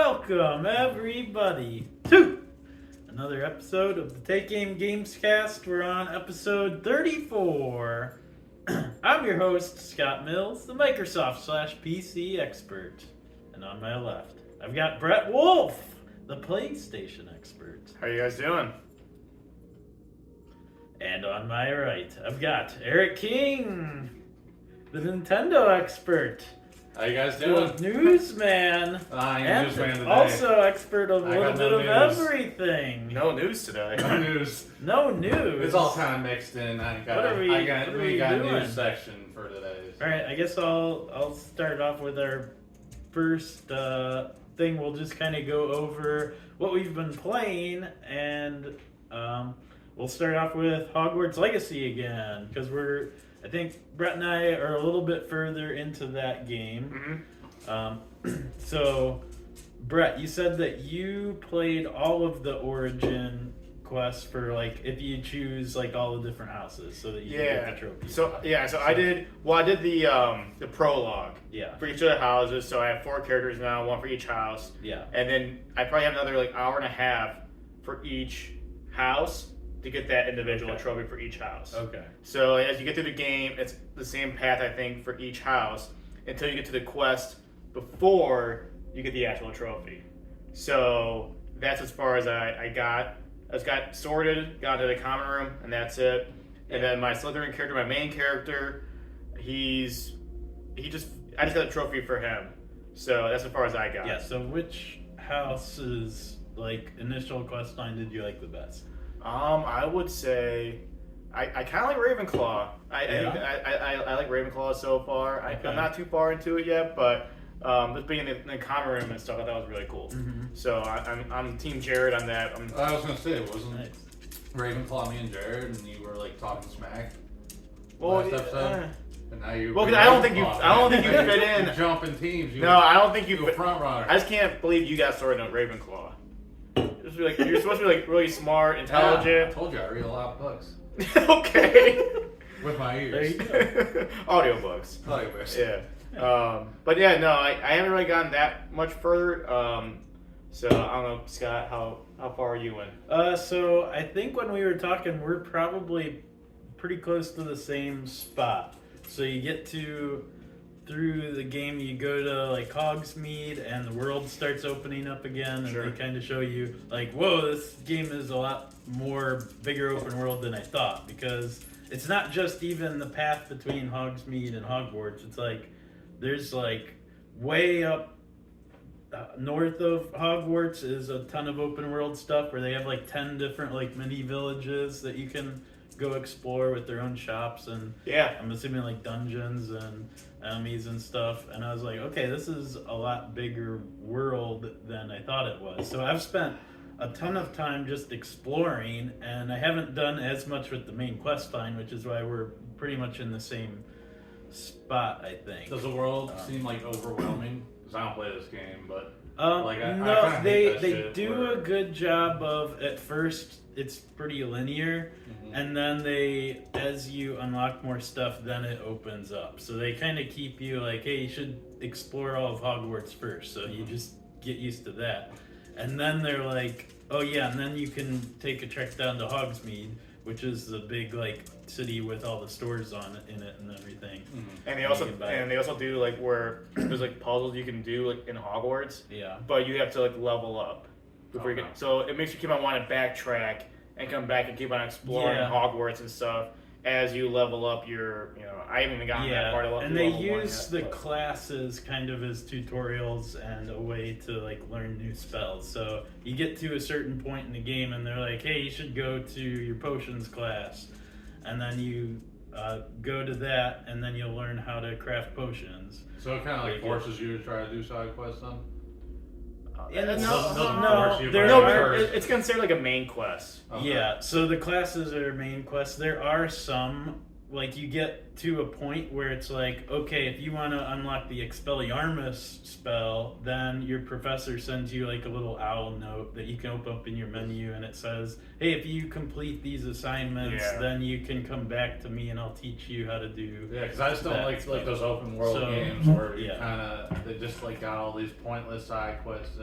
Welcome, everybody, to another episode of the Take Game Gamescast. We're on episode 34. I'm your host, Scott Mills, the Microsoft/PC expert. And on my left, I've got Brett Wolf, the PlayStation expert. How you guys doing? And on my right, I've got Eric King, the Nintendo expert. How you guys doing? Newsman. I am And newsman today. also expert of a I little got bit no of news. everything. No news today. No news. No news. It's all kind of mixed in. What are we got a doing? news section for today. All right, I guess I'll start off with our first thing. We'll just kind of go over what we've been playing, and we'll start off with Hogwarts Legacy again because I think Brett and I are a little bit further into that game. Mm-hmm. So, Brett, you said that you played all of the origin quests for, like, if you choose, like, all the different houses so that you can get the trophies. So I did the prologue. Yeah. For each of the houses. So I have 4 characters now, 1 for each house. Yeah. And then I probably have another like hour and a half for each house to get that individual trophy for each house. Okay. So as you get through the game, it's the same path I think for each house until you get to the quest before you get the actual trophy. So that's as far as I got. I just got sorted, got into the common room, and that's it. And then my Slytherin character, my main character, I just got a trophy for him. So that's as far as I got. Yeah, so which house's, like, initial quest line did you like the best? I would say I kind of like Ravenclaw. I like Ravenclaw so far. Okay. I'm not too far into it yet, but just being in the common room and stuff, I thought was really cool. Mm-hmm. So I'm Team Jared on that. I was gonna say, wasn't Nice. Ravenclaw me and Jared, and you were like talking smack well, last episode, and now you. well, 'cause I don't think you fit in. You jump in teams. No, I don't think you You fit. front runner. I just can't believe you got sorted on Ravenclaw. You're supposed to be like really smart, intelligent. Yeah, I told you I read a lot of books Okay. with my There you ears. go. Audiobooks. Yeah. But yeah, no, I haven't really gotten that much further. So I don't know, Scott, how far are you in? So I think when we were talking, we're probably pretty close to the same spot. So you get through the game, you go to like Hogsmeade, and the world starts opening up again, and Sure. they kind of show you like, whoa, this game is a lot more bigger open world than I thought, because it's not just even the path between Hogsmeade and Hogwarts. It's like there's like way up north of Hogwarts is a ton of open world stuff where they have like 10 different like mini villages that you can go explore with their own shops, and Yeah. I'm assuming like dungeons and enemies and stuff. And I was like, okay, this is a lot bigger world than I thought it was. So I've spent a ton of time just exploring, and I haven't done as much with the main quest line, which is why we're pretty much in the same spot, I think. Does the world seem like overwhelming? Because I don't play this game, but like, I No, kinda hate they that they shit do where- a good job of, at first it's pretty linear, and then as you unlock more stuff, then it opens up. So they kind of keep you like, hey, you should explore all of Hogwarts first, so you just get used to that. And then they're like, oh yeah, and then you can take a trek down to Hogsmeade, which is the big like city with all the stores in it and everything. And they You also can buy do like where there's like puzzles you can do like in Hogwarts, Yeah. but you have to like level up before you Okay. get. So it makes you keep on wanting to backtrack and come back and keep on exploring Yeah. Hogwarts and stuff as you level up your. I haven't even gotten that part of and they level one use yet, the but- classes kind of as tutorials and a way to like learn new spells. So you get to a certain point in the game, and they're like, "Hey, you should go to your potions class," and then you go to that, and then you'll learn how to craft potions. So it kind of like forces you to try to do side quests then? And Doesn't no, force you, there but No, it are. hurts. it's considered like a main quest. Okay. Yeah, so the classes are main quests. There are some like you get to a point where it's like, okay, if you want to unlock the Expelliarmus spell, then your professor sends you like a little owl note that you can open up in your menu, and it says, hey, if you complete these assignments, then you can come back to me and I'll teach you how to do. Yeah, because I just don't like those open world games where you kind of they just like got all these pointless side quests.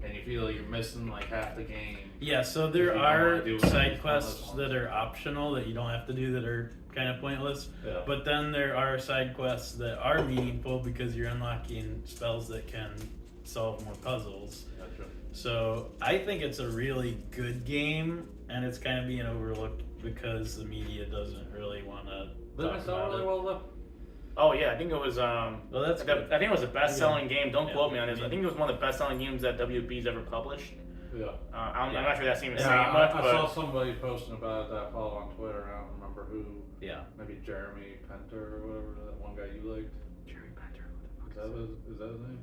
And you feel like you're missing like half the game. Yeah, so there are side quests that are optional that you don't have to do that are kind of pointless. Yeah. But then there are side quests that are meaningful because you're unlocking spells that can solve more puzzles. Gotcha. So I think it's a really good game, and it's kind of being overlooked because the media doesn't really want to talk about it. Well, though? Oh yeah, I think it was. Well, that's good. I think it was the best-selling game. Don't quote me on this. I think it was one of the best-selling games that WB's ever published. Yeah. I'm not sure that's even saying much. I saw somebody posting about that follow on Twitter. I don't remember who. Yeah. Maybe Jeremy Penter or whatever, that one guy you liked. Jeremy Penter. Is that his name?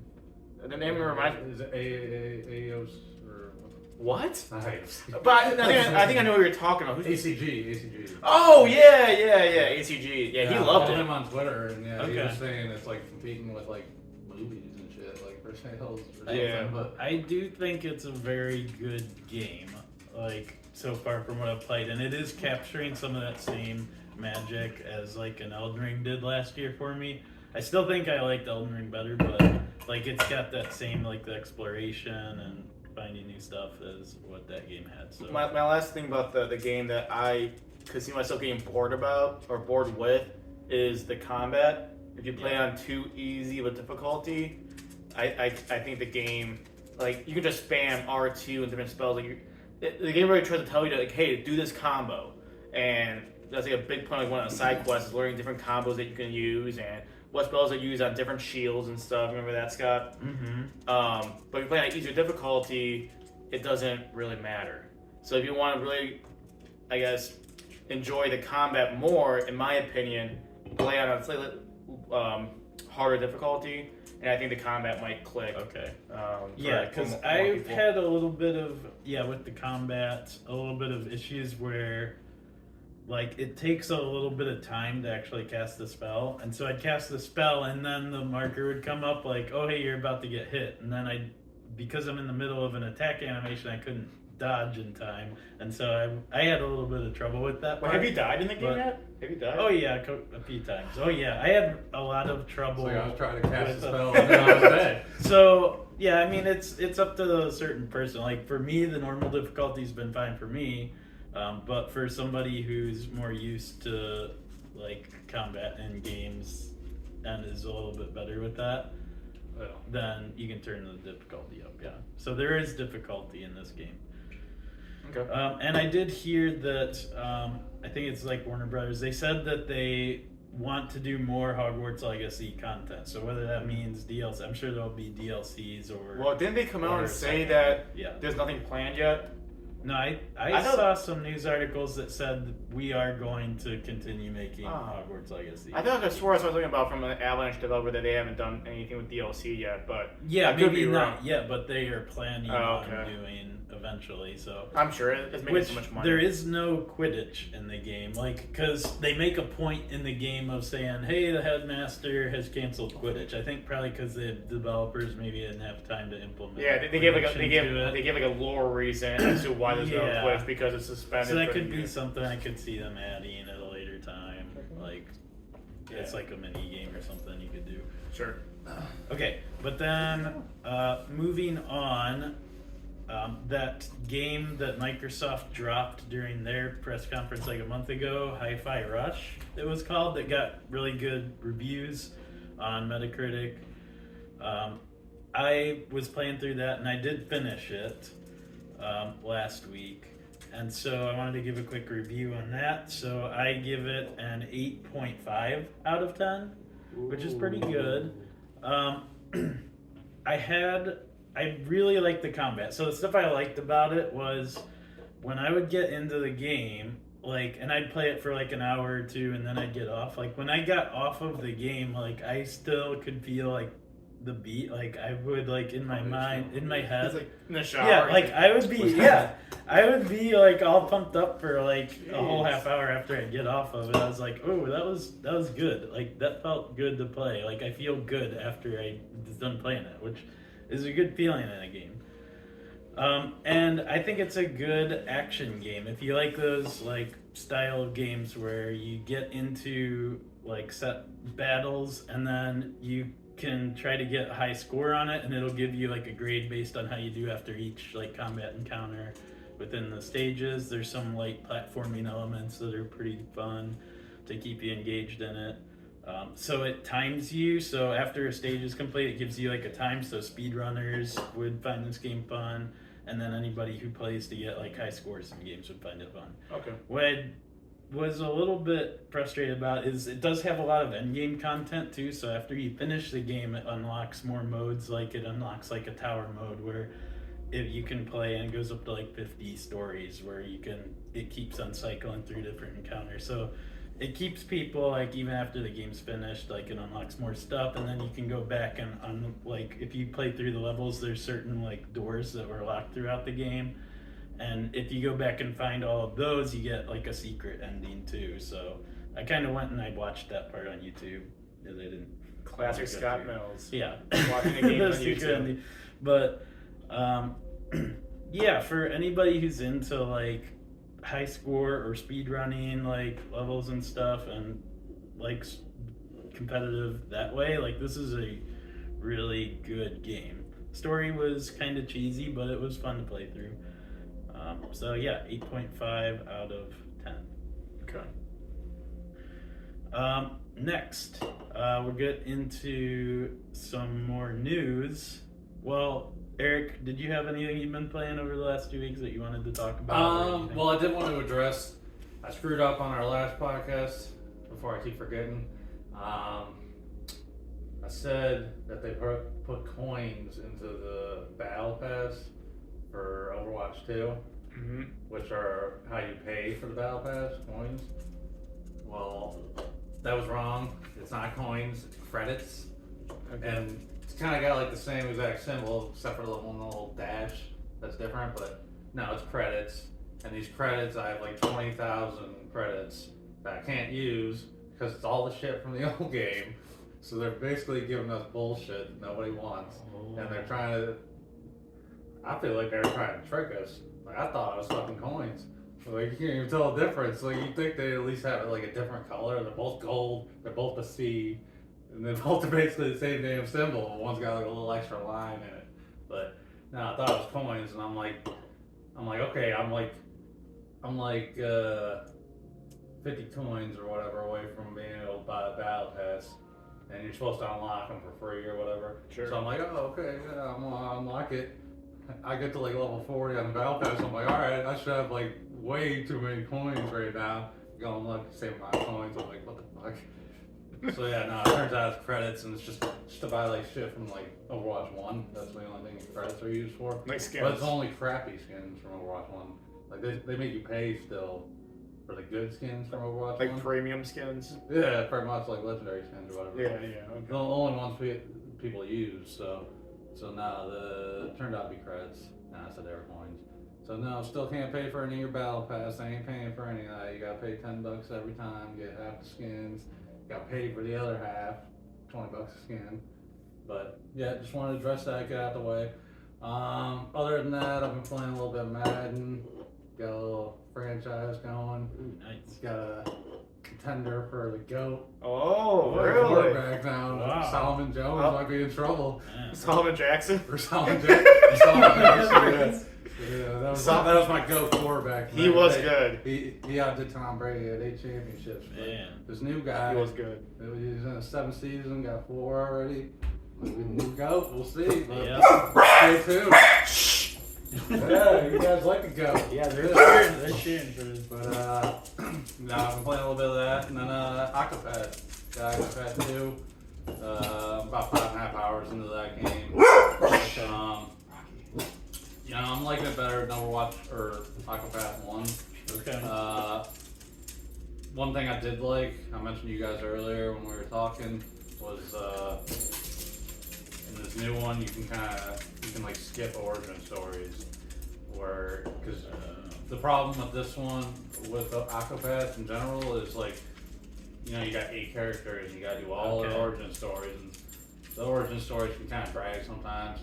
The name reminds me. Is it AOS or what? Nice. But I think I know what you're talking about. Who's ACG. Oh yeah, ACG. Yeah, he loved it. I him on Twitter, and he was saying it's like competing with like movies and shit, like for sales. But I do think it's a very good game, like so far from what I've played, and it is capturing some of that same magic as like an Elden Ring did last year for me. I still think I liked Elden Ring better, but like it's got that same like the exploration and finding new stuff as what that game had. So my last thing about the game that I could see myself getting bored with is the combat. If you play on too easy of a difficulty, I think the game, like, you can just spam R2 and different spells. Like the game already tries to tell you, like, hey, do this combo. And that's like a big point of one of the side quests is learning different combos that you can use and what spells are used on different shields and stuff. Remember that, Scott? Mm-hmm. But if you play on easier difficulty, it doesn't really matter. So if you want to really, I guess, enjoy the combat more, in my opinion, play on a slightly harder difficulty, and I think the combat might click. Okay. Yeah, because I've had a little bit of, with the combat, a little bit of issues where, like, it takes a little bit of time to actually cast the spell. And so I'd cast the spell, and then the marker would come up like, oh, hey, you're about to get hit. And then because I'm in the middle of an attack animation, I couldn't dodge in time. And so I had a little bit of trouble with that part. Have you died in the game yet? Have you died? Oh, yeah, a few times. Oh, yeah, I had a lot of trouble. I was trying to cast the spell, and then I was dead. So, yeah, I mean, it's up to a certain person. Like, for me, the normal difficulty's been fine for me. But for somebody who's more used to like combat in games and is a little bit better with that, then you can turn the difficulty up. Yeah. So there is difficulty in this game. Okay. And I did hear that I think it's like Warner Brothers. They said that they want to do more Hogwarts Legacy content. So whether that means DLC, I'm sure there'll be DLCs or. Well, didn't they come out and say that there's nothing planned yet? No, I saw some news articles that said we are going to continue making Hogwarts Legacy. I thought I swore I was talking about from an Avalanche developer that they haven't done anything with DLC yet, but maybe not yet, but they are planning on doing eventually. So I'm sure it's making so much money. There is no Quidditch in the game, like because they make a point in the game of saying, "Hey, the headmaster has canceled Quidditch." I think probably because the developers maybe didn't have time to implement. Yeah, they gave like a lore reason as to why there's no Quidditch because it's suspended. So that could be something I could see them adding at a later time, like it's like a mini game or something you could do. Sure. Okay, but then moving on. That game that Microsoft dropped during their press conference like a month ago, Hi-Fi Rush, it was called, that got really good reviews on Metacritic. I was playing through that and I did finish it last week. And so I wanted to give a quick review on that. So I give it an 8.5 out of 10, which is pretty good. I really liked the combat. So the stuff I liked about it was when I would get into the game, like, and I'd play it for like an hour or two and then I'd get off. Like when I got off of the game, like I still could feel like the beat, like I would like in my mind, in my head. He's like in the shower. Yeah, like I would be like all pumped up for like a whole half hour after I get off of it. I was like, oh, that was good. Like that felt good to play. Like I feel good after I was done playing it, which is a good feeling in a game. And I think it's a good action game. If you like those like style of games where you get into like set battles and then you can try to get a high score on it and it'll give you like a grade based on how you do after each like combat encounter within the stages. There's some light platforming elements that are pretty fun to keep you engaged in it. So it times you, so after a stage is complete it gives you like a time, so speedrunners would find this game fun, and then anybody who plays to get like high scores in games would find it fun. Okay. What I was a little bit frustrated about is it does have a lot of endgame content too, so after you finish the game it unlocks more modes, like it unlocks like a tower mode where if you can play and it goes up to like 50 stories where it keeps on cycling through different encounters. So it keeps people like even after the game's finished, like it unlocks more stuff, and then you can go back and like if you play through the levels there's certain like doors that were locked throughout the game, and if you go back and find all of those you get like a secret ending too. So I kind of went and I watched that part on YouTube because I didn't. Classic Scott Mills. Yeah. Watching a game on YouTube. But yeah, for anybody who's into like high score or speed running like levels and stuff and like competitive that way, like this is a really good game. Story was kind of cheesy, but it was fun to play through. So yeah, 8.5 out of 10. Okay. Next, we'll get into some more news. Well, Eric, did you have anything you've been playing over the last 2 weeks that you wanted to talk about? Well, I did want to address, I screwed up on our last podcast before I keep forgetting. I said that they put coins into the Battle Pass for Overwatch 2, which are how you pay for the Battle Pass, coins. Well, that was wrong. It's not coins, it's credits. Okay. And it's kind of got like the same exact symbol, except for the one little dash that's different, but no, it's credits. And these credits, I have like 20,000 credits that I can't use because it's all the shit from the old game. So they're basically giving us bullshit that nobody wants. And they're trying to, I feel like they're trying to trick us. Like I thought it was fucking coins. Like you can't even tell the difference. Like you think they at least have like a different color. They're both gold, they're both a C. And they're both basically the same damn symbol. One's got like a little extra line in it. But no, I thought it was coins, and I'm like, okay, I'm like 50 coins or whatever away from being able to buy a Battle Pass, and you're supposed to unlock them for free or whatever. Sure. So I'm like, oh, okay, yeah, I'm gonna unlock it. I get to like level 40 on the Battle Pass. I'm like, all right, I should have like way too many coins right now. Go unlock the same amount of coins. I'm like, what the fuck? So yeah, no, it turns out it's credits, and it's just to buy like shit from like Overwatch 1. That's the only thing credits are used for. Like skins. But it's only crappy skins from Overwatch 1. Like they make you pay still for the good skins from Overwatch 1. Like premium skins? Yeah, pretty much like legendary skins or whatever. Yeah, okay. The only ones people use, so no, it turned out to be credits. Nah, I said they were coins. So no, still can't pay for any of your Battle Pass. I ain't paying for any of that. You gotta pay $10 every time, get half the skins. Got paid for the other half, $20 a skin. But yeah, just wanted to address that, get out of the way. Other than that, I've been playing a little bit of Madden. Got a little franchise going. Ooh, nice. Got a contender for the GOAT. Oh, really? Quarterback now. Wow. Solomon Jones might be in trouble. Yeah. Solomon Jackson? For Solomon Jackson. Solomon Jackson. Yeah, that was my GOAT quarterback. He was good. He outdid Tom Brady at 8 championships. Yeah. This new guy. He was good. He's in the 7th season, got 4 already. New GOAT, we'll see. Yeah. Stay tuned. Yeah, you guys like the GOAT. Yeah, they're cheering for this. But no, I've been playing a little bit of that, and then Octopath. Got Octopath 2. About 5.5 hours into that game. You know, I'm liking it better than Overwatch or Octopath 1. Okay. One thing I did like, I mentioned to you guys earlier when we were talking, was in this new one, you can like skip origin stories, because the problem with this one with the Octopath in general is like, you got 8 characters, and you gotta do all their origin stories, and the origin stories can kind of drag sometimes.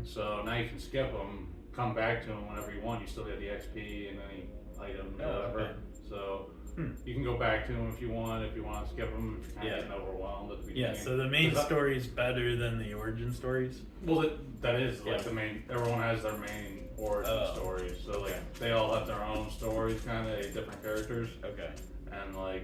So now you can skip them, come back to them whenever you want. You still get the XP and any items or whatever. Okay. So you can go back to them if you want to skip them if you're kind of getting overwhelmed at the beginning. Yeah, so the main story is better than the origin stories? Well, that is like the main, everyone has their main origin stories. So like they all have their own stories, kind of different characters. Okay. And like,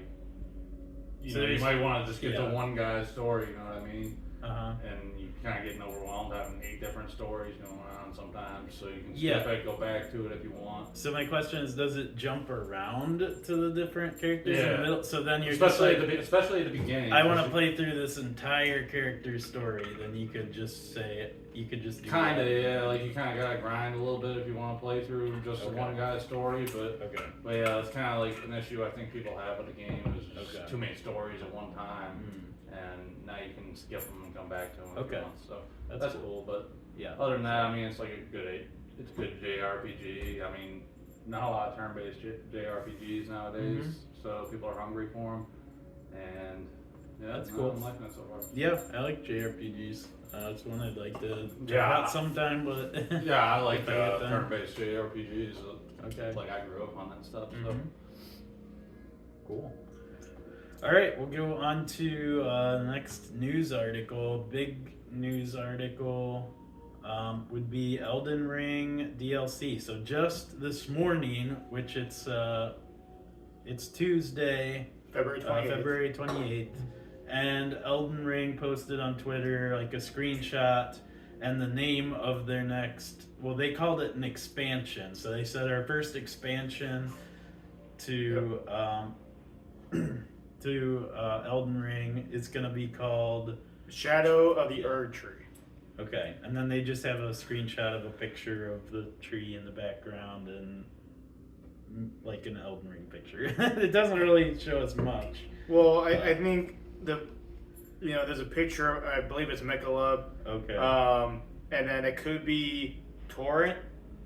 you might want to just get the one guy's story, you know what I mean? And you kind of getting overwhelmed having 8 different stories going on sometimes, so you can skip it, go back to it if you want. So my question is, does it jump around to the different characters in the middle? So then you're especially at the beginning. I want to play through this entire character story. Then you could just do kind of, like you kind of gotta grind a little bit if you want to play through just one guy's story, but yeah, it's kind of like an issue I think people have with the game is too many stories at one time. And now you can skip them and come back to them if you want. So that's cool. But other than that, I mean, it's like a good JRPG. I mean, not a lot of turn-based JRPGs nowadays, so people are hungry for them. And that's cool. I'm liking it so far. Yeah, I like JRPGs. That's one I'd like to try out sometime, but I like turn-based JRPGs. Okay. Like I grew up on that stuff. So cool. All right, we'll go on to the next news article. Big news article would be Elden Ring DLC. So just this morning, which it's Tuesday, February 28th, and Elden Ring posted on Twitter like a screenshot and the name of their next. Well, they called it an expansion. So they said our first expansion to. To Elden Ring is going to be called Shadow of the Erd Tree. Okay, and then they just have a screenshot of a picture of the tree in the background and like an Elden Ring picture. It doesn't really show us much. Well, I think there's a picture. I believe it's Michelob. Okay. And then it could be Torrent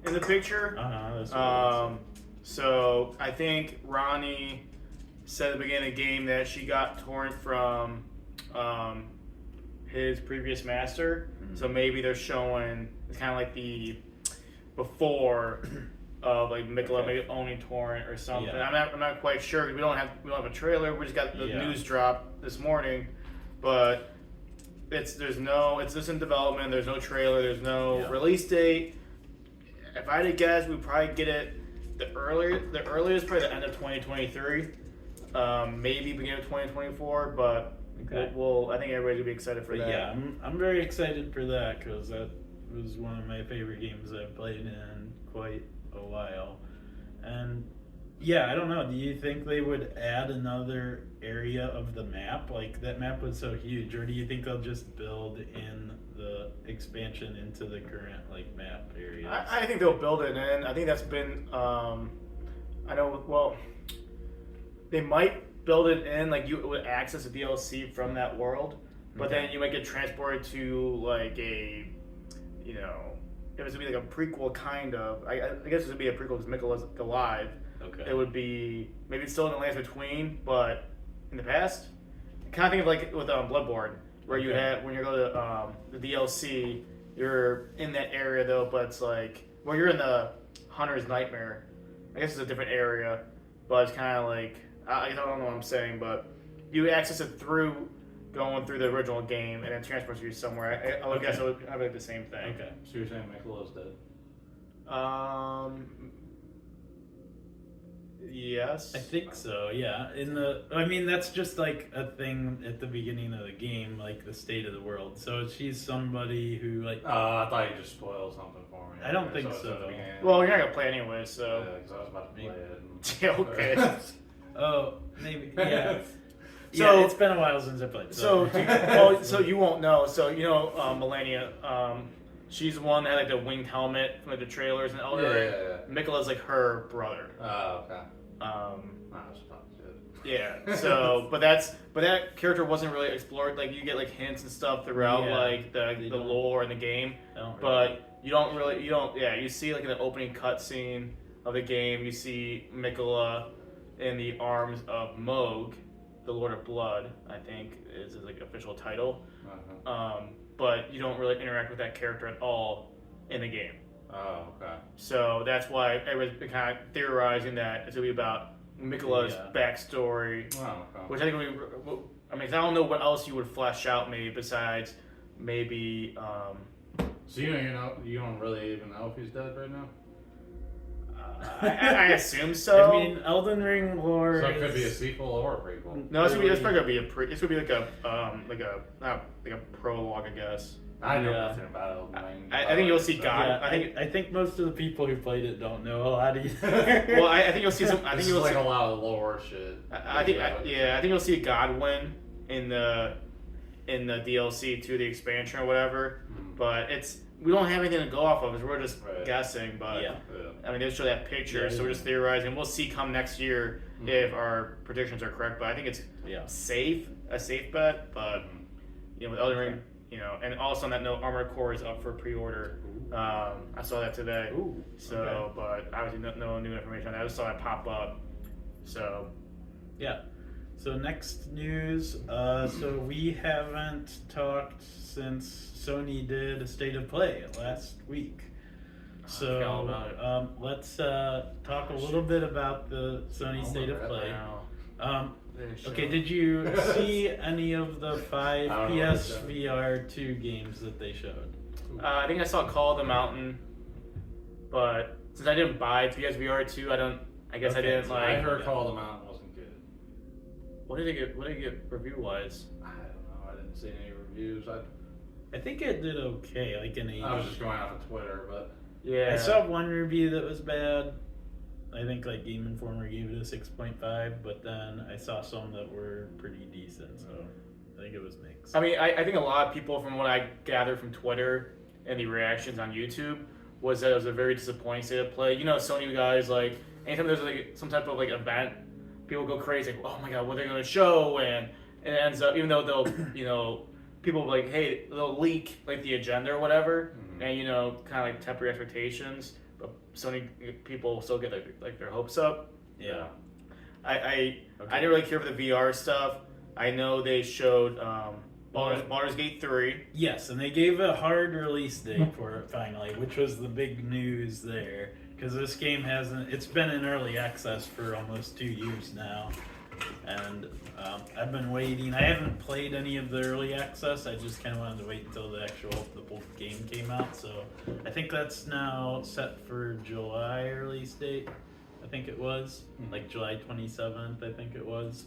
in the picture. That's what so I think Ronnie said at the beginning of the game that she got Torrent from his previous master. So maybe they're showing it's kind of like the before of like Michelob maybe owning Torrent or something. I'm not quite sure. We don't have a trailer. We just got the news drop this morning, but it's just in development. There's no trailer. There's no release date. If I had to guess, we'd probably get it the earliest probably the end of 2023. Maybe beginning of 2024, but I think everybody's gonna be excited for that. Yeah, I'm very excited for that because that was one of my favorite games I've played in quite a while. And I don't know. Do you think they would add another area of the map? Like that map was so huge, or do you think they'll just build in the expansion into the current like map areas? I think they'll build it in. I think that's been. They might build it in, like you would access a DLC from that world, but then you might get transported to like a, if it was to be like a prequel kind of, I guess it would be a prequel because Michelo's alive. Okay. It would be, maybe it's still in the lands between, but in the past, kind of think of like with Bloodborne, where you have, when you go to the DLC, you're in that area though, but it's like, well, you're in the Hunter's Nightmare. I guess it's a different area, but it's kind of like, I don't know what I'm saying, but you access it through going through the original game and then transports you somewhere. I would guess it would have like the same thing. Okay, so you're saying Michelob's dead? Yes. I think so, yeah. That's just like a thing at the beginning of the game, like the state of the world. So she's somebody who like... I thought you just spoiled something for me. I don't think so. Well, you're not going to play anyway, so... Yeah, because I was about to play it. Yeah, okay. Oh, maybe, yeah. So it's been a while since I played. So you won't know. So Melania, she's the one that had like the winged helmet from like the trailers and Elden Ring. Michela's like her brother. Oh, okay. I Yeah. So, but that character wasn't really explored. Like you get like hints and stuff throughout like the lore in the game, but you don't. Yeah, you see like in the opening cutscene of the game, you see Mikola in the arms of Moog, the Lord of Blood. I think is his like official title. But you don't really interact with that character at all in the game. Oh, okay. So that's why everybody's been kind of theorizing that it's gonna be about Mikola's backstory, which I think I mean, I don't know what else you would flesh out maybe besides maybe. So you don't really even know if he's dead right now. I assume so. I mean, Elden Ring lore. So it could be a sequel or a prequel. No, it's probably gonna be It's gonna be like a prologue, I guess. I know nothing about Elden Ring. I think you'll see God. Yeah, I think most of the people who played it don't know a lot either. Well, I think you'll see some. I think you'll like see a lot of lore shit. I think you'll see Godwin in the DLC to the expansion or whatever. But we don't have anything to go off of. We're just guessing. But I mean, they show that picture, so we're just theorizing. We'll see come next year if our predictions are correct. But I think it's a safe bet. But with Elden Ring. And also on that note, Armored Core is up for pre-order. I saw that today. Ooh, but obviously no new information on that. I just saw that pop up. So, yeah. So next news. So we haven't talked since Sony did a State of Play last week. So let's talk a little bit about the Sony State of Play. Okay, did you see any of the 5 PSVR 2 games that they showed? I think I saw Call of the Mountain, but since I didn't buy PSVR 2, I didn't like. I heard Call of the Mountain wasn't good. What did it get review wise? I don't know. I didn't see any reviews. I think it did okay, like in I was just going off of Twitter, but yeah. I saw one review that was bad. I think like Game Informer gave it a 6.5, but then I saw some that were pretty decent, so I think it was mixed. I mean, I think a lot of people, from what I gathered from Twitter and the reactions on YouTube, was that it was a very disappointing State of Play. Sony guys, like, anytime there's like some type of like event, people go crazy, like, oh my god, what are they going to show? And it ends up, even though they'll, people like, hey, they'll leak like the agenda or whatever, and kind of like temper expectations. But Sony people still get like their hopes up. Yeah. I didn't really care for the VR stuff. I know they showed Baldur's Gate 3. Yes, and they gave a hard release date for it finally, which was the big news there. Because this game it's been in early access for almost 2 years now. And I've been waiting. I haven't played any of the early access. I just kind of wanted to wait until the full game came out. So I think that's now set for July release date. I think it was like July 27th. I think it was.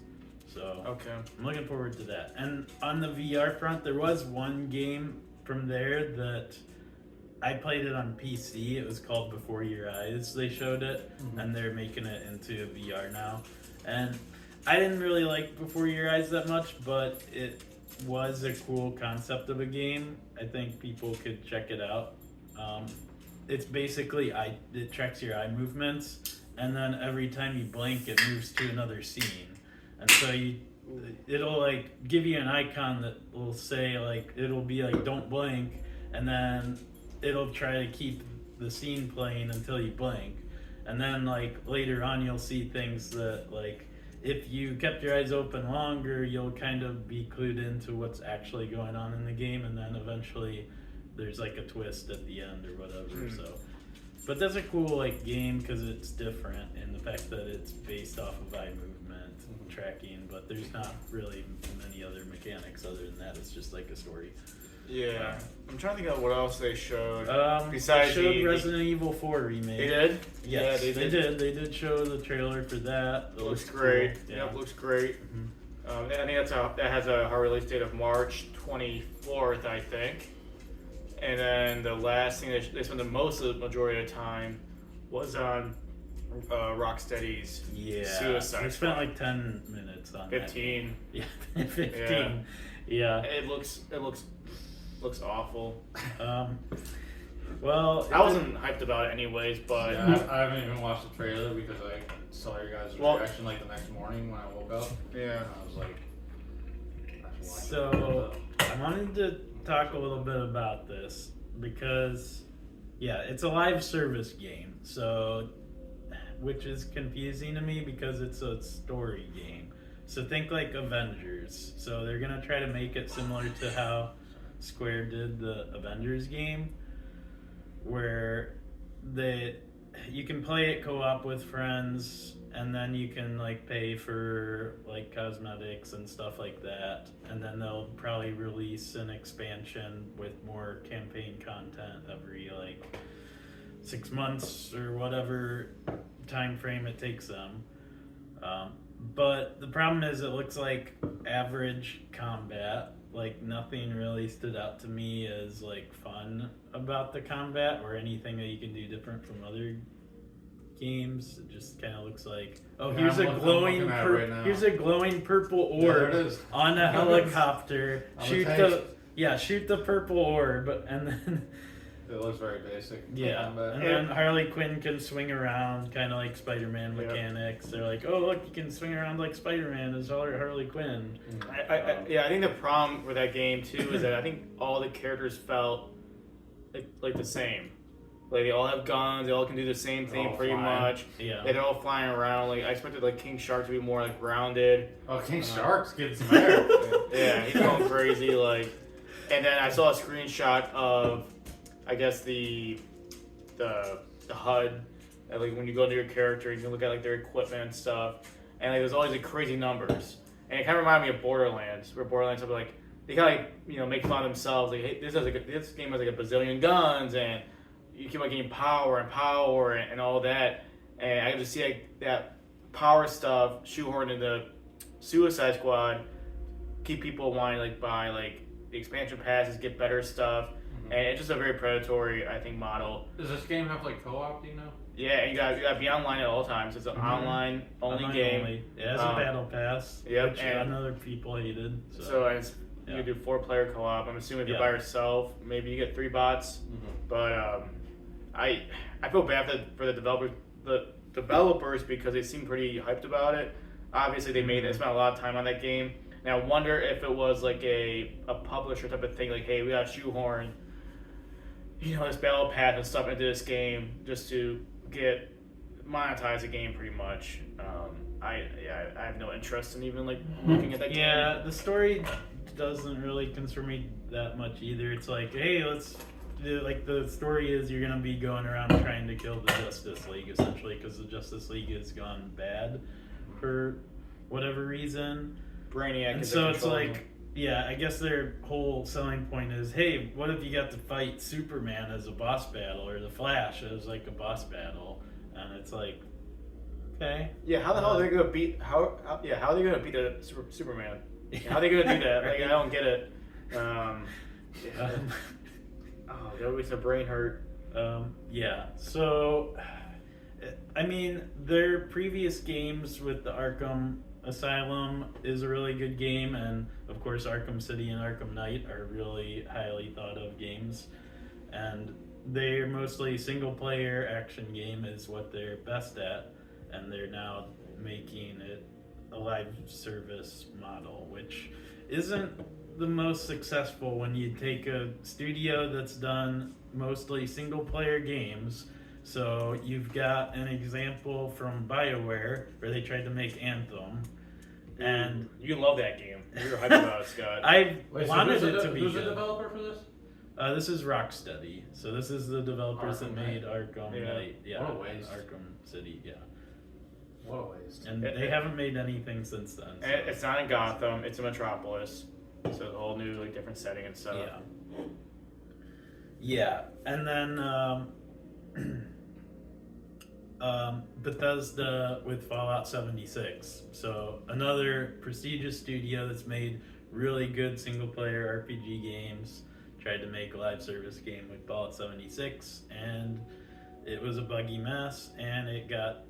So okay, I'm looking forward to that. And on the VR front, there was one game from there that I played it on PC. It was called Before Your Eyes. They showed it, and they're making it into VR now. And I didn't really like Before Your Eyes that much, but it was a cool concept of a game. I think people could check it out. It's basically it tracks your eye movements, and then every time you blink, it moves to another scene. And so it'll like give you an icon that will say like, it'll be like don't blink, and then it'll try to keep the scene playing until you blink. And then like later on, you'll see things that like, if you kept your eyes open longer, you'll kind of be clued into what's actually going on in the game, and then eventually there's like a twist at the end or whatever. So, but that's a cool like game because it's different in the fact that it's based off of eye movement tracking, but there's not really many other mechanics other than that. It's just like a story. Yeah, I'm trying to think of what else they showed. Besides, they showed Resident Evil 4 remake. They did? Yes, they did. They did show the trailer for that. It looks great. Cool. Yeah, it looks great. I think that has a hard release date of March 24th, I think. And then the last thing they spent the majority of the time was on Rocksteady's Suicide. We spent like 10 minutes on 15. That. Yeah, 15. Yeah. It looks awful. Well, I wasn't hyped about it anyways, but Yeah, I haven't even watched the trailer because I saw your guys' reaction like the next morning when I woke up. yeah. And I was like, I should watch so I wanted to talk a little bit about this because, yeah, it's a live service game, so which is confusing to me because it's a story game. So think like Avengers. So they're gonna try to make it similar to how Square did the Avengers game, where you can play it co-op with friends, and then you can like pay for like cosmetics and stuff like that, and then they'll probably release an expansion with more campaign content every like 6 months or whatever time frame it takes them. But the problem is it looks like average combat. Like nothing really stood out to me as like fun about the combat or anything that you can do different from other games. It just kind of looks like, oh, Yeah, here's I'm a looking glowing at it right now. here's a glowing purple Yeah, there orb it is. on a helicopter. On the shoot tank. shoot the purple orb, and then It looks very basic. yeah, combat. and then Harley Quinn can swing around, kind of like Spider-Man Yeah. mechanics. They're like, oh look, you can swing around like Spider-Man as Harley Quinn. I think the problem with that game too is that I think all the characters felt like the same. Like they all have guns, they all can do the same They're thing all pretty flying. much. Yeah. They're all flying around. Like I expected like King Shark to be more like grounded. Oh, King Shark's getting some air. Yeah, he's going crazy. Like, and then I saw a screenshot of, I guess the HUD. And, like when you go into your character, you can look at like their equipment and stuff, and like there's always like crazy numbers. And it kind of reminded me of Borderlands, where Borderlands have like they kind of make fun of themselves. Like, hey, this game has like a bazillion guns, and you keep like getting power and all that. And I just see like that power stuff shoehorned into Suicide Squad, keep people wanting like buy like the expansion passes, get better stuff, and it's just a very predatory, I think, model. Does this game have like co-op? Do you know? Yeah, and you got to be online at all times. It's an online only game. Only. It has a battle pass, Yep, which and other people hated. so it's, you yeah. can do 4-player co-op. I'm assuming if you're by yourself, maybe you get 3 bots. But I feel bad for the developers because they seem pretty hyped about it. Obviously, they spent a lot of time on that game. And I wonder if it was like a publisher type of thing, like, hey, we got to shoehorn, this battle pass and stuff into this game just to monetize the game pretty much. I have no interest in even like looking at that game. Yeah, the story doesn't really concern me that much either. It's like, hey, the story is you're gonna be going around trying to kill the Justice League essentially because the Justice League has gone bad for whatever reason. Brainiac. And is so in it's control. like, yeah, I guess their whole selling point is, hey, what if you got to fight Superman as a boss battle or the Flash as like a boss battle? And it's like, okay. Yeah, how the hell are they gonna beat how are they gonna beat a Superman? How are they gonna do that? Like I don't get it. Oh, that makes my brain hurt. Yeah. So, I mean, their previous games with the Arkham Asylum is a really good game, and of course, Arkham City and Arkham Knight are really highly thought of games, and they're mostly single player action game is what they're best at, and they're now making it a live service model, which isn't the most successful when you take a studio that's done mostly single player games. So you've got an example from BioWare where they tried to make Anthem, and you love that game. You're hyped about it, Scott. I wanted it to be Who's good. the developer for this? This is Rocksteady. So this is the developers Arkham that made Arkham Yeah. Knight. Yeah, What a waste. Arkham City. Yeah, What a waste. and they haven't made anything since then. So. And it's not in Gotham. It's in Metropolis. So it's a whole new different setting and stuff. Yeah. Yeah, and then Bethesda with Fallout 76. So another prestigious studio that's made really good single-player RPG games tried to make a live service game with Fallout 76, and it was a buggy mess, and it got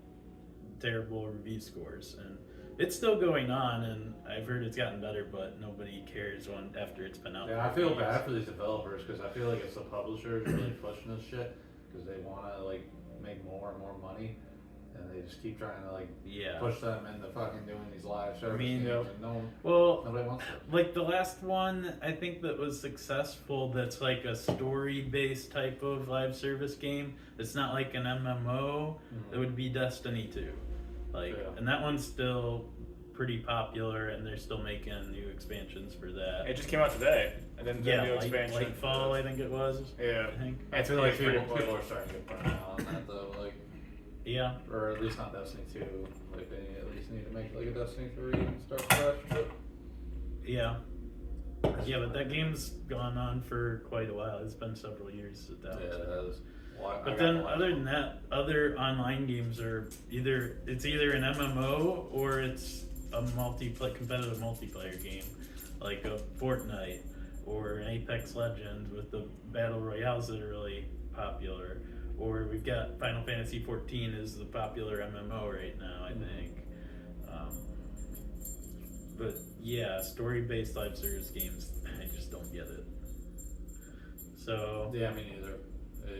terrible review scores. And It's still going on, and I've heard it's gotten better, but nobody cares after it's been out. Yeah, I feel bad for these developers because I feel like it's the publishers really pushing this shit because they want to like make more and more money, and they just keep trying to like push them into fucking doing these live service games. And nobody wants it. Like the last one, I think that was successful. That's like a story-based type of live service game. It's not like an MMO. It would be Destiny 2. And that one's still pretty popular, and they're still making new expansions for that. It just came out today, and then the new expansion. Lightfall, I think it was. Yeah, I think. I feel like people are starting to get burned out on that though, like. Yeah. Or at least on Destiny 2. Like they at least need to make like a Destiny 3 and start fresh. But... Yeah. Yeah, but that game's gone on for quite a while. It's been several years at that. Yeah, it has. Well, but then, other than that, other online games are either an MMO or it's a competitive multiplayer game, like a Fortnite or an Apex Legends with the battle royales that are really popular. Or we've got Final Fantasy 14 is the popular MMO right now, I think. But yeah, story-based live service games, I just don't get it. So yeah, me neither.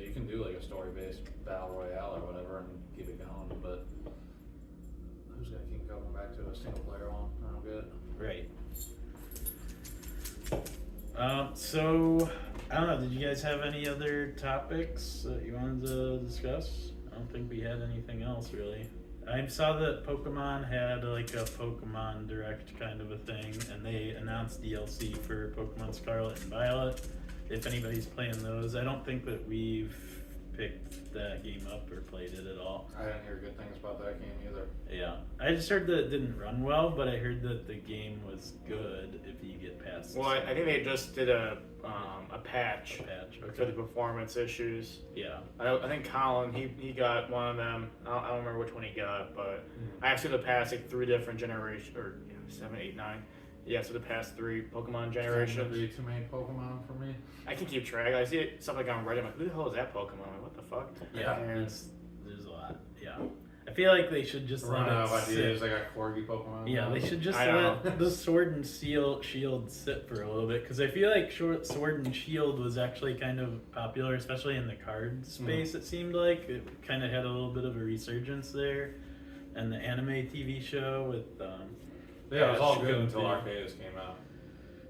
You can do like a story-based battle royale or whatever and keep it going, but who's gonna keep going back to a single-player one? I don't get it. Right. So I don't know. Did you guys have any other topics that you wanted to discuss? I don't think we had anything else really. I saw that Pokemon had like a Pokemon Direct kind of a thing, and they announced DLC for Pokemon Scarlet and Violet. If anybody's playing those, I don't think that we've picked that game up or played it at all. I didn't hear good things about that game either. Yeah, I just heard that it didn't run well, but I heard that the game was good if you get past. Well, I think they just did a patch. Okay. For the performance issues. Yeah. I think Colin he got one of them. I don't remember which one he got, but I actually the past like 3 different generations, or 7, 8, 9. Yeah, so the past 3 Pokemon generations. Be too many Pokemon for me. I can keep track. I see stuff like on Reddit. I'm like, who the hell is that Pokemon? I'm like, what the fuck? Yeah, And there's a lot. Yeah, I feel like they should just Run out of let it ideas. sit. I got Corgi Pokemon. Yeah, they should just I know. let the Sword and Shield sit for a little bit, because I feel like Sword and Shield was actually kind of popular, especially in the card space. It seemed like it kind of had a little bit of a resurgence there, and the anime TV show with Yeah, it was all good Shield until thing. Arceus came out.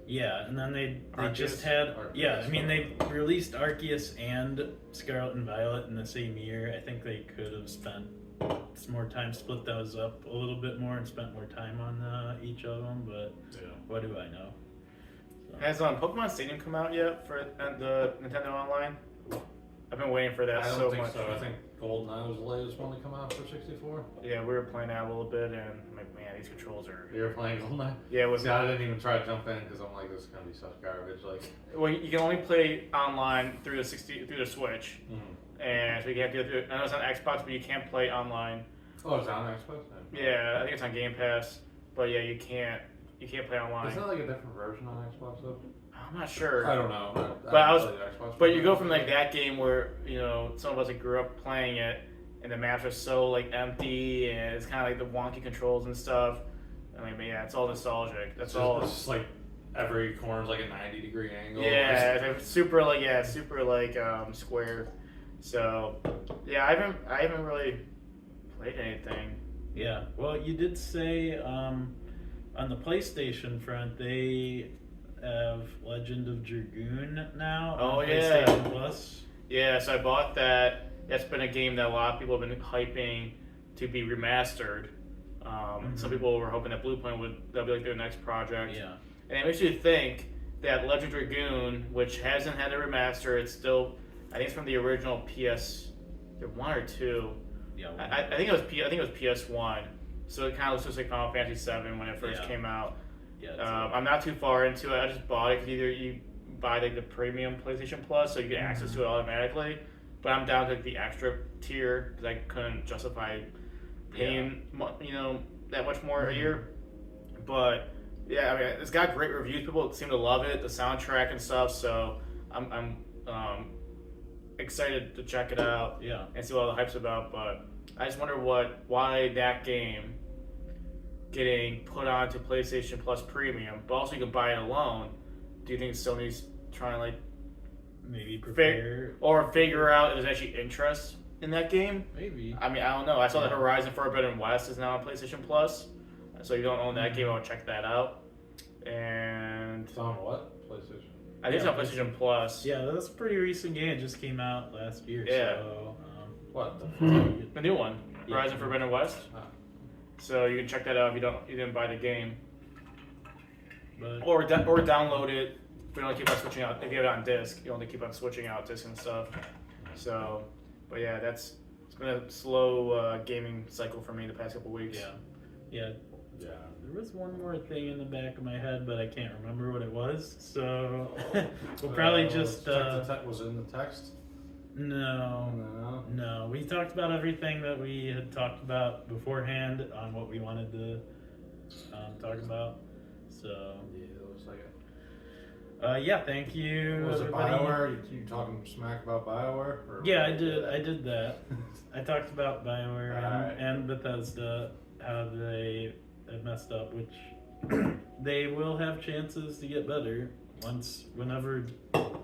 Yeah, and then they Arceus? just had Arceus. I mean they released Arceus and Scarlet and Violet in the same year. I think they could have spent some more time, split those up a little bit more, and spent more time on each of them. But what do I know? So. Has Pokemon Stadium come out yet for the Nintendo Online? I've been waiting for that I don't so think much. so. I think GoldenEye was the latest one to come out for 64. Yeah, we were playing that a little bit, and I'm like, man, these controls are. You were playing GoldenEye? Yeah, it was. See, I didn't even try to jump in because I'm like, this is gonna be such garbage. Like, Well, you can only play online through the Switch, and so you have to do it. I know it's on Xbox, but you can't play online. oh, it's on Xbox. Yeah, I think it's on Game Pass, but yeah, you can't play online. Is that like a different version on Xbox though? I'm not sure. I don't know. But you go from like that game where some of us like grew up playing it, and the maps are so like empty, and it's kind of like the wonky controls and stuff. I mean, but yeah, it's all nostalgic. That's all. It's just like every corner's like a 90-degree angle. Yeah, it's super square. So yeah, I haven't really played anything. Yeah, well, you did say on the PlayStation front they have Legend of Dragoon now on PlayStation Plus. Yeah, so I bought that. That's been a game that a lot of people have been hyping to be remastered. Some people were hoping that that'll be like their next project. Yeah. And it makes you think that Legend of Dragoon, which hasn't had a remaster, it's still, I think it's from the original PS, either 1 or 2. Yeah. I think it was PS1. So it kind of looks just like Final Fantasy 7 when it first came out. Yeah. I'm not too far into it. I just bought it because either you buy like the premium PlayStation Plus, so you get access to it automatically. But I'm down to like the extra tier because I couldn't justify paying that much more a year. But yeah, I mean it's got great reviews. People seem to love it, the soundtrack and stuff. So I'm excited to check it out. Yeah. And see what all the hype's about. But I just wonder why that game getting put onto PlayStation Plus Premium, but also you can buy it alone. Do you think Sony's trying to like maybe prepare or figure out if there's actually interest in that game? maybe. I mean, I don't know. I saw that Horizon Forbidden West is now on PlayStation Plus, so you don't own that game. I'll check that out. And It's on what? PlayStation. I think it's on PlayStation Plus. Yeah, that's a pretty recent game. It just came out last year. Yeah. So, What? The new one, Yeah. Horizon Forbidden West. Ah. So you can check that out if you didn't buy the game, but or download it. If you don't keep on switching out, if you have it on disc, you only keep on switching out disc and stuff. So, but yeah, it's been a slow gaming cycle for me the past couple weeks. yeah. There was one more thing in the back of my head, but I can't remember what it was. So we'll probably just. Was it in the text? No. We talked about everything that we had talked about beforehand on what we wanted to talk about. So Yeah, it looks like it. yeah, thank you. Was it everybody. BioWare? You talking smack about BioWare? Or Yeah, I did that. I talked about BioWare Alright. and Bethesda, how they have messed up, which they will have chances to get better whenever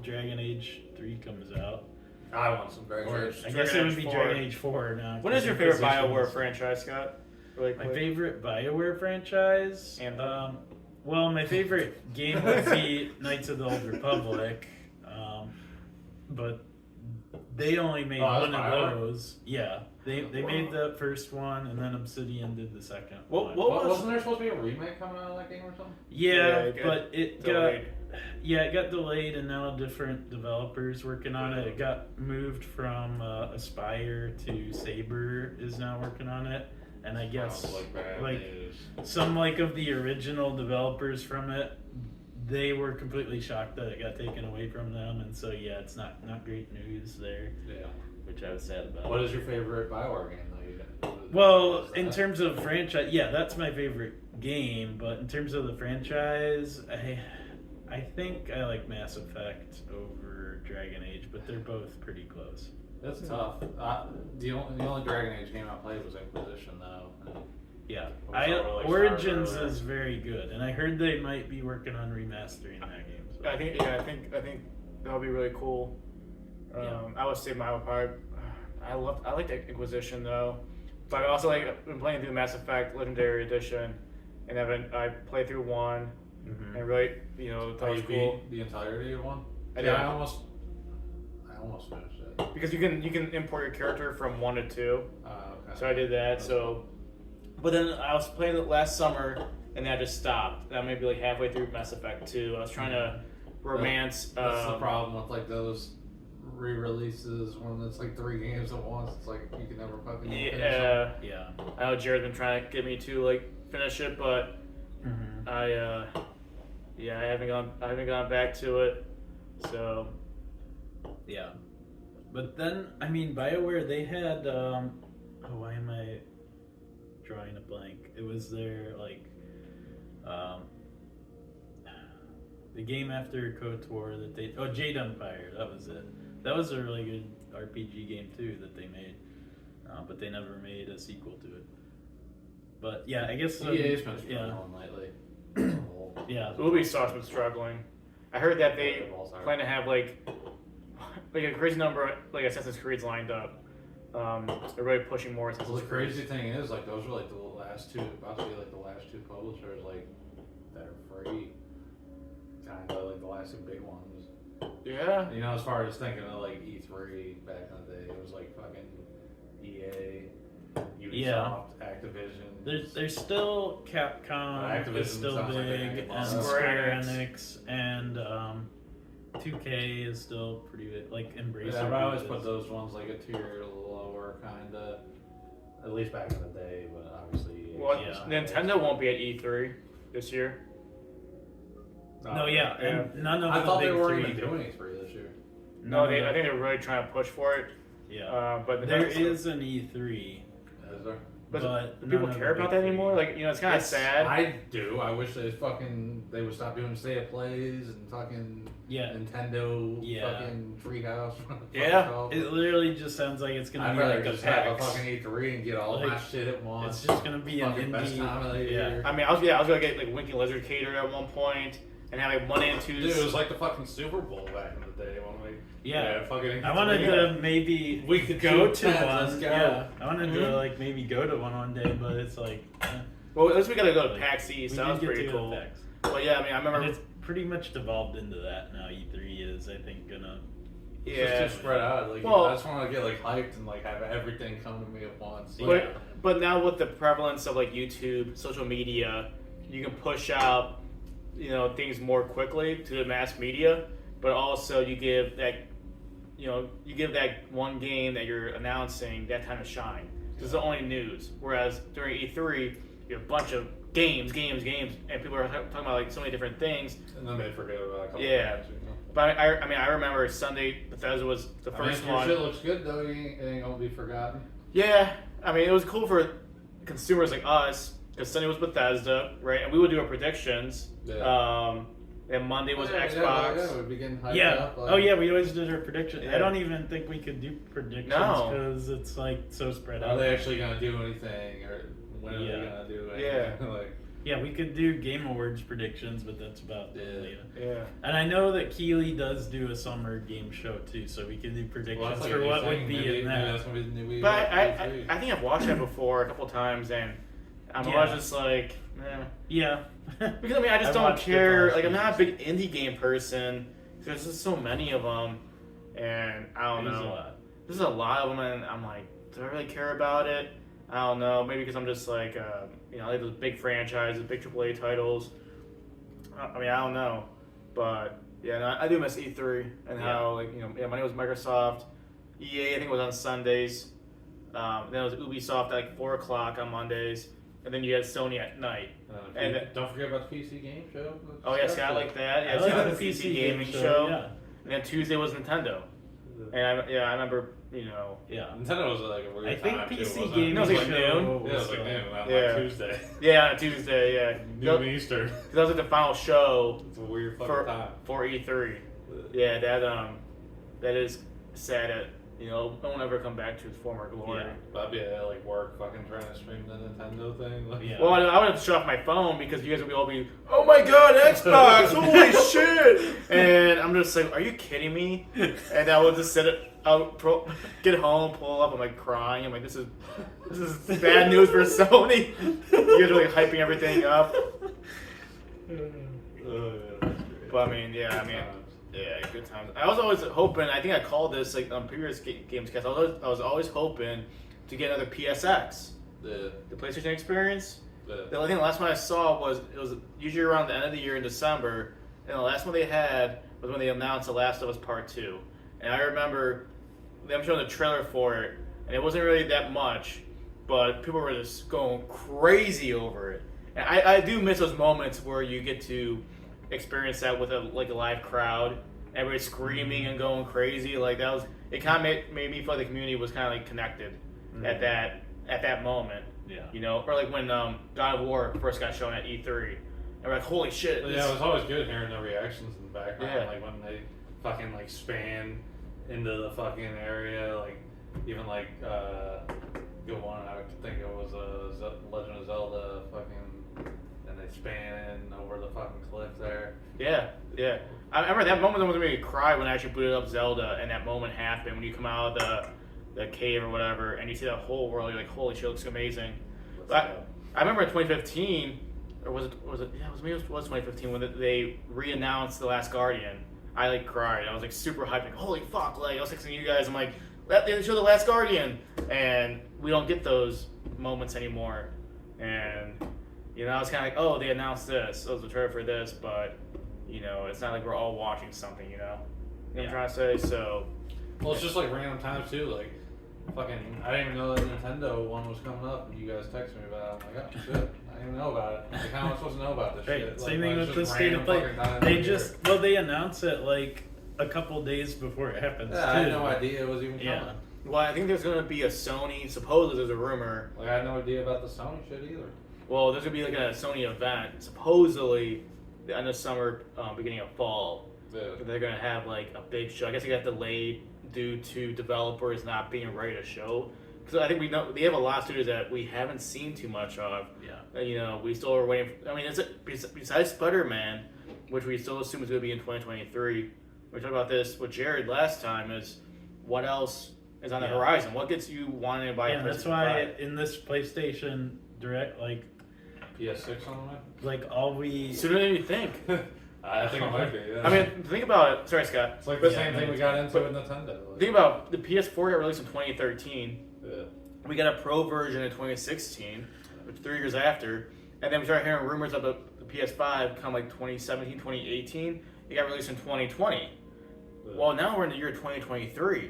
Dragon Age 3 comes out. I want some Dragon Age. I Dragon guess it would Age be 4. Dragon Age 4 now. What is your favorite BioWare franchise, Scott? Really My quick. favorite BioWare franchise? Anthem. Well, my favorite game would be Knights of the Old Republic, but they only made Oh, that's one of BioWare? those. Yeah, they made the first one, and then Obsidian did the second one. Wasn't there supposed to be a remake coming out of that game or something? Yeah, it got but it delayed. it got delayed, and now different developers working on it. It got moved from Aspire to Saber is now working on it, and I guess Sounds like bad like news. some of the original developers from it, they were completely shocked that it got taken away from them, and so yeah, it's not great news there, Yeah. which I was sad about. What is your favorite BioWare game though? Well, in terms of franchise, yeah, that's my favorite game, but in terms of the franchise, I think I like Mass Effect over Dragon Age, but they're both pretty close. That's tough. The only Dragon Age game I played was Inquisition though. And Yeah, We saw it, like, Origins started earlier. is very good, and I heard they might be working on remastering that game. So. I think that'll be really cool. I would say my part. I like the Inquisition though, but I also like been playing through Mass Effect Legendary Edition, and I played through one, Mhm. and really that was cool beat the entirety of one. I Yeah, did. I almost finished it. because you can import your character from 1 to 2. Okay. So I did that. So, but then I was playing it last summer, and then I just stopped. I maybe like halfway through Mass Effect 2. I was trying to romance. That's the problem with like those re-releases when it's like 3 games at once. It's like you can never fucking finish them. Yeah, Yeah. I know Jared's been trying to get me to like finish it, but Mhm. I haven't gone back to it. So Yeah. But then, I mean, BioWare, they had, why am I drawing a blank? It was their, like, the game after KOTOR that they, Jade Empire, that was it. That was a really good RPG game, too, that they made. But they never made a sequel to it. But, yeah, I guess, EA's been yeah. struggling lately. Yeah. Ubisoft's been struggling. I heard that they plan to have like a crazy number of like Assassin's Creeds lined up. They're really pushing more Assassin's Well, the Creeds. crazy thing is, like, those are like the last two, about to be like the last 2 publishers, like, that are free. Kind of like the last 2 big ones. Yeah. You know, as far as thinking of like E3 back in the day, it was like fucking EA, Ubisoft, Yeah. Activision. There's still Capcom Activision is still sounds like big, they and make Square money. Enix, and 2K is still pretty big, like Embracer. Yeah, I always is. put those ones like a tier lower, kind of. At least back in the day, but obviously. Well, Yeah. Nintendo won't be at E3 this year. No, yeah, and none of I the thought big they were three. even doing E3 this year. No, None of I think they're really trying to push for it. yeah. But There Nintendo's- is an E3. Is there? but do people none of care the about big that anymore? three. Like, it's kind of sad. I do. I wish they would stop doing state of plays and fucking Nintendo fucking Treehouse. Yeah. It literally just sounds like it's gonna I'd be rather like a just have a PAX. fucking E3 and get all my shit at once. It's just gonna be an fucking best indie. time of the year. I mean, I was gonna get like Winking Lizard catered at one point, and have like Monday and Tuesday. Dude, it was like the fucking Super Bowl back in the day when we. Fucking. I wanted to maybe We could go shoot to tens, one. let's go. Yeah, I wanted to like maybe go to one day, but it's like. Well, at least we gotta go to like, PAX East. we That was did get pretty to go cool. to PAX. But yeah, I mean, I remember. And it's pretty much devolved into that now. E3 is, I think, gonna. It's Yeah. just too spread out. Like, Well- I just want to get like hyped and like have everything come to me at once. But now with the prevalence of like YouTube, social media, you can push out, things more quickly to the mass media. But also you give that, one game that you're announcing that time to shine. This is the only news. Whereas during E3, you have a bunch of games, and people are talking about like so many different things. And then they forget about a couple Yeah. games, But I remember Sunday Bethesda was the first Your one. shit looks good though. It ain't gonna be forgotten. Yeah, I mean, it was cool for consumers like us because Sunday was Bethesda, right? And we would do our predictions. Yeah. And Monday was Yeah, Xbox. we'd be getting hyped Yeah. up. Like, Oh yeah, we always did our predictions. Yeah. I don't even think we could do predictions No. because it's like so spread Are out. they actually gonna do anything, or when are they Yeah. gonna do anything? Yeah. like, Yeah, we could do Game Awards predictions, but that's about it. Yeah. And I know that Keeley does do a summer game show too, so we can do predictions well, that's like for a new what thing. would be Maybe in that's that. gonna be the new Wii. But U. I think I've watched that before a couple times, and I'm always just like, Yeah. Because I just I don't watched it care. last Like, I'm week. not a big indie game person. There's just so many of them, and I don't There's a know. lot. There's a lot of them, and I'm like, do I really care about it? I don't know. Maybe because I'm just like, I like those big franchises, big AAA titles. I mean, I don't know, but yeah, no, I do miss E3 and how Monday was Microsoft, EA. I think it was on Sundays. Then it was Ubisoft at like 4:00 on Mondays, and then you had Sony at night. And don't forget about the PC game show. Oh yeah, Scott like that. Yeah, I like Scott the the PC gaming show. Yeah. And then Tuesday was Nintendo. And I remember, Yeah. Nintendo was like a weird I think time, too, PC wasn't it? gaming No, it was like show noon. Yeah, it was was, like noon on yeah. like Tuesday. yeah, on Tuesday, yeah. Noon Eastern. That was like the final show It's a weird fucking time. for E3. Yeah, that is sad that no one ever come back to its former glory. Yeah. That'd be like work fucking trying to stream the Nintendo thing. Like, Yeah. Well, I would have to shut off my phone because you guys would all be, oh my god, Xbox, holy shit! And I'm just like, are you kidding me? And I would just get home, pull up, I'm like crying. I'm like, this is bad news for Sony. You guys are like hyping everything up. But I mean, yeah, good times. I was always hoping. I think I called this like on previous Gamescast. I was always hoping to get another PSX, the PlayStation Experience. I think the last one I saw was usually around the end of the year in December, and the last one they had was when they announced The Last of Us Part 2. And I remember them showing the trailer for it, and it wasn't really that much, but people were just going crazy over it. And I do miss those moments where you get to experience that with a live crowd, everybody screaming and going crazy. Like that was it. Kind of made me feel like the community was kind of like connected at that moment. Yeah. Or like when God of War first got shown at E3, and we're like, holy shit! But yeah, it was always good hearing the reactions in the background, Yeah. like when they fucking like span into the fucking area, like even like good one I think it was Legend of Zelda fucking, and they span over the fucking cliff there. Yeah. I remember that moment that made me cry when I actually booted up Zelda, and that moment happened when you come out of the cave or whatever, and you see that whole world. You're like, holy shit, looks amazing. But I remember in 2015, or was it? Yeah, maybe it was 2015 when they re-announced The Last Guardian. I like cried. I was like super hyped. Like, holy fuck! Like I was texting you guys. I'm like, they show The Last Guardian, and we don't get those moments anymore. And I was kind of like, oh, they announced this. It was a trailer for this, but it's not like we're all watching something. You know what I'm trying to say? So. Well, it's just like random times too. Like, fucking, I didn't even know that Nintendo one was coming up, and you guys texted me about it. I'm like, oh shit, I didn't even know about it. Like, how am I supposed to know about this Right. shit? Same Like, thing it's with the just State of random Play. fucking times They of just year. they announce it like a couple days before it happens. Yeah, too. I had no idea it was even coming. Yeah. Well, I think there's going to be a Sony. Supposedly, there's a rumor. Like, I had no idea about the Sony shit either. Well, there's going to be like a Sony event. Supposedly, the end of summer, beginning of fall. Yeah. They're going to have like a big show. I guess it got delayed due to developers not being ready to show. Because I think we know they have a lot of studios that we haven't seen too much of. Yeah. You know, we still are waiting. I mean, besides Spider-Man, which we still assume is going to be in 2023. We talked about this with Jared last time. Is what else is on the horizon? What gets you wanting to buy? Yeah, that's why in this PlayStation Direct, like PS6 on the way? Like all we sooner than you think. I think it might be. Yeah. I mean, think about it. Sorry, Scott. It's like the same thing we got into with Nintendo. Like, Think about the PS4 got released in 2013. Yeah. We got a Pro version in 2016, which 3 years after, and then we started hearing rumors of the PS5 come like 2017, 2018. It got released in 2020. Yeah. Well, now we're in the year 2023,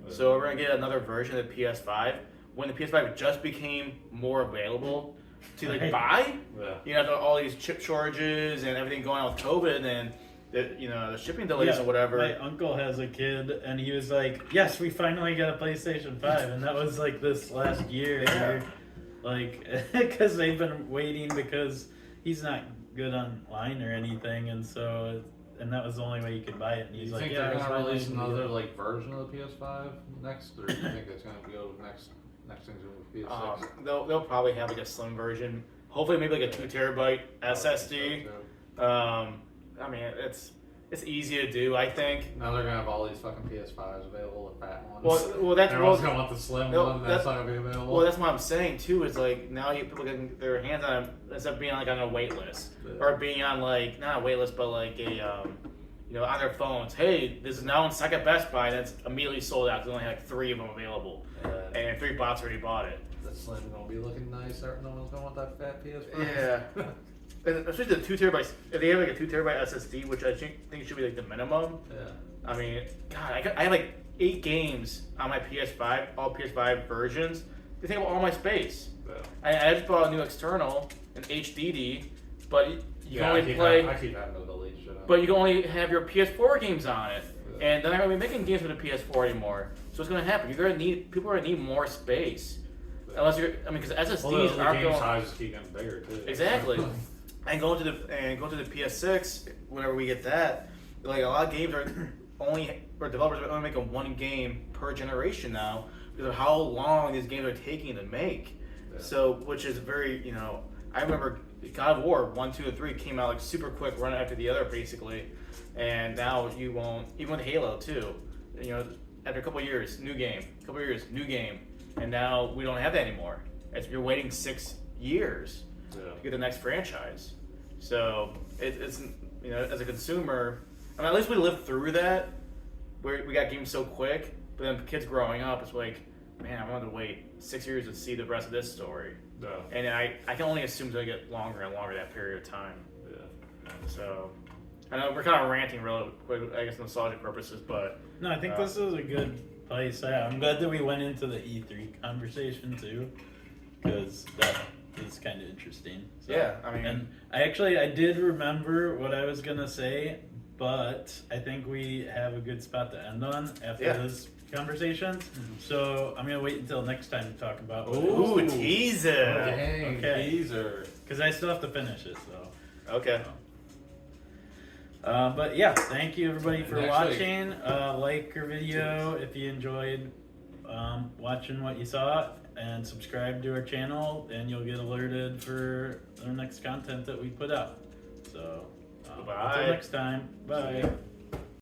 Yeah. so we're gonna get another version of the PS5 when the PS5 just became more available to like buy. Yeah. You know, all these chip shortages and everything going on with COVID and the shipping delays or whatever. My uncle has a kid, and he was like, "Yes, we finally got a PlayStation 5," and that was like this last year. Yeah. Like, because they've been waiting because he's not good online or anything, and so that was the only way you could buy it. And he's You like, think "Yeah, they're it's gonna release finally another good." like version of the PS5 next, or do you think it's gonna go next thing's gonna be PS6? They'll probably have like a slim version. Hopefully, maybe like a 2 terabyte SSD. I mean, it's easy to do, I think. Now they're gonna have all these fucking PS5s available, the fat ones. Well, that's everyone's gonna want the slim one. That's not gonna be available. Well, that's what I'm saying too. Is like now people getting their hands on it instead of being like on a wait list or being on like not a wait list, but like a on their phones. Hey, this is now in second Best Buy. That's immediately sold out. There's only like 3 of them available, and 3 bots already bought it. The slim gonna be looking nice. No one's gonna want that fat PS5. Yeah. And especially the 2 terabytes. If they have like a 2 terabyte SSD, which I think should be like the minimum. Yeah. I mean, God, I have like 8 games on my PS5, all PS5 versions. They take up all my space. Yeah. I just bought a new external, an HDD, but you can only I keep having to delete shit. But you can only have your PS4 games on it, and they're not gonna be making games for the PS4 anymore. So what's gonna happen? People are gonna need more space, unless because SSDs aren't game going. sizes keep getting bigger too. Exactly. And go to the PS6 whenever we get that. Like a lot of games developers are only making 1 game per generation now because of how long these games are taking to make. Yeah. So, which is very, I remember God of War 1, 2, and 3 came out like super quick, one after the other basically, and now you won't. Even with Halo 2, after a couple of years, new game, new game, and now we don't have that anymore. You're waiting 6 years. To get the next franchise. So it's as a consumer, at least we lived through that where we got games so quick, but then kids growing up, it's like, man, I wanted to wait 6 years to see the rest of this story. Yeah. And I can only assume it's going to get longer and longer that period of time. Yeah. So I know we're kind of ranting real quick, I guess nostalgic purposes, but No, I think this is a good place. I'm glad that we went into the E3 conversation too, because that is kind of interesting. So, yeah, I mean, and I did remember what I was gonna say, but I think we have a good spot to end on after this conversation. So I'm gonna wait until next time to talk about. Ooh, teaser! Dang, Okay. teaser. Because I still have to finish it. So Okay. but yeah, thank you everybody for Next watching. Like our video if you enjoyed watching what you saw, and subscribe to our channel, and you'll get alerted for the next content that we put out. So until Bye. next time, bye.